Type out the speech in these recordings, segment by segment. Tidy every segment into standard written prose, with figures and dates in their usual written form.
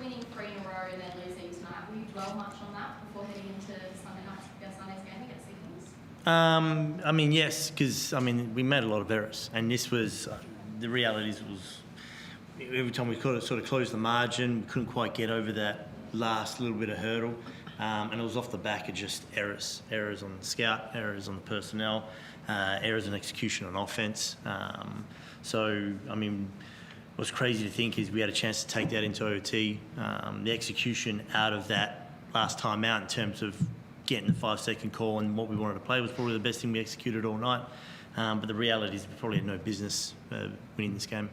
winning 3 in a row and then losing tonight, will you dwell much on that before heading into Sunday's game against the Kings? I mean, yes, because we made a lot of errors, and this was the reality was every time we could sort of close the margin, we couldn't quite get over that last little bit of hurdle, and it was off the back of just errors on the scout, errors on the personnel, errors in execution on offense. What's crazy to think is we had a chance to take that into OT. The execution out of that last time out in terms of getting the 5-second call and what we wanted to play was probably the best thing we executed all night. But the reality is we probably had no business winning this game.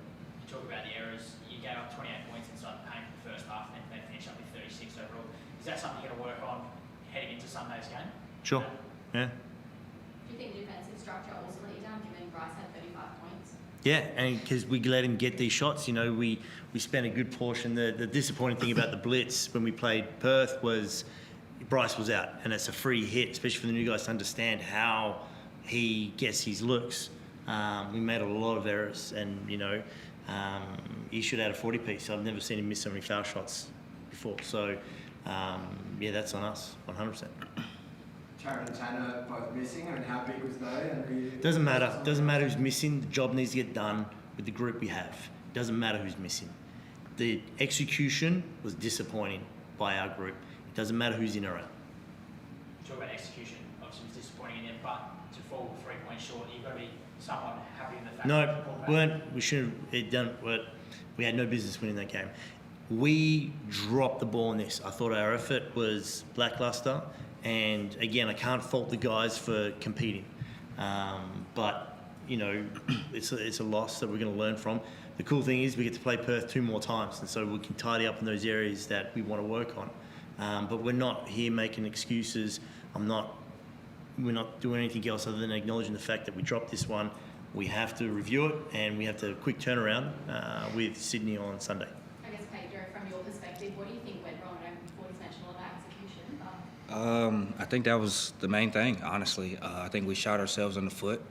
You talk about the errors. You gave up 28 points inside the paint in the first half and then finished up with 36 overall. Is that something you're going to work on heading into Sunday's game? Sure, yeah. Do you think defensive structure also let you down, given Bryce had 35 points? Yeah, and because we let him get these shots, we spent a good portion. The disappointing thing about the blitz when we played Perth was Bryce was out, and it's a free hit, especially for the new guys to understand how he gets his looks. We made a lot of errors, and he should have had a 40 piece. I've never seen him miss so many foul shots before. So that's on us, 100%. Taron and Tanner both missing. How big was they? Doesn't matter. Doesn't matter who's missing. The job needs to get done with the group we have. Doesn't matter who's missing. The execution was disappointing by our group. It doesn't matter who's in or out. Talk about execution. Obviously, it was disappointing in there, but to fall 3 points short, you've got to be somewhat happy with the fact that you pulled back. We shouldn't have done it. We had no business winning that game. We dropped the ball in this. I thought our effort was lackluster. And again, I can't fault the guys for competing, but it's a loss that we're going to learn from. The cool thing is we get to play Perth 2 more times, and so we can tidy up in those areas that we want to work on. But we're not here making excuses. We're not doing anything else other than acknowledging the fact that we dropped this one. We have to review it, and we have to quick turnaround with Sydney on Sunday. I guess, Pedro, from your perspective, what do you think went wrong? Forde's mentioned about execution. I think that was the main thing, honestly. I think we shot ourselves in the foot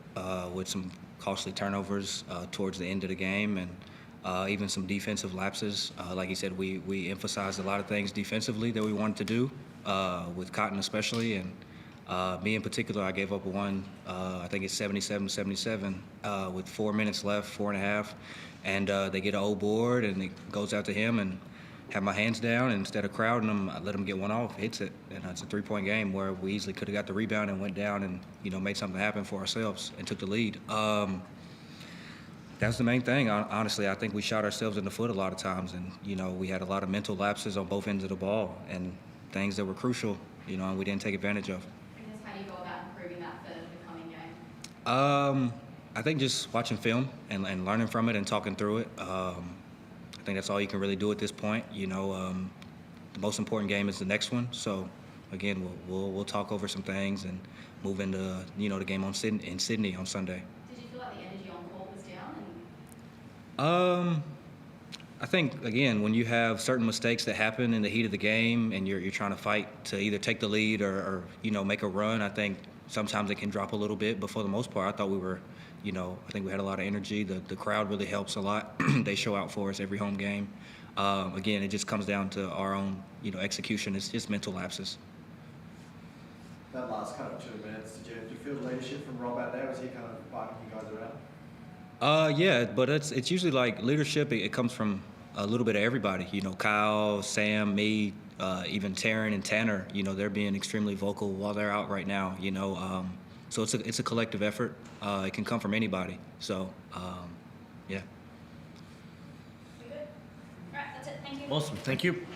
with some costly turnovers towards the end of the game, and even some defensive lapses. Like you said, we emphasized a lot of things defensively that we wanted to do, with Cotton especially, and me in particular, I gave up one, I think it's 77-77, with 4 minutes left, 4.5, and they get an old board, and it goes out to him, and have my hands down, and instead of crowding him, I let him get one off, hits it, and it's a 3-point game where we easily could have got the rebound and went down and made something happen for ourselves and took the lead. That's the main thing. Honestly, I think we shot ourselves in the foot a lot of times, and we had a lot of mental lapses on both ends of the ball and things that were crucial, and we didn't take advantage of. I guess, how do you go about improving that for the coming game? I think just watching film and learning from it and talking through it. I think that's all you can really do at this point. The most important game is the next one. So, again, we'll talk over some things and move into the game in Sydney on Sunday. Did you feel like the energy on court was down? I think, again, when you have certain mistakes that happen in the heat of the game and you're trying to fight to either take the lead or make a run, I think sometimes it can drop a little bit. But for the most part, I thought we were. I think we had a lot of energy. The crowd really helps a lot. They show out for us every home game. Again, it just comes down to our own, execution. It's just mental lapses. That last kind of 2 minutes, did you feel leadership from Rob out there? Was he kind of barking you guys around? Yeah, but it's usually like leadership. It comes from a little bit of everybody. Kyle, Sam, me, even Taron and Tanner. They're being extremely vocal while they're out right now. So it's a collective effort. It can come from anybody. So, yeah. We good? All right, that's it. Thank you. Awesome. Thank you.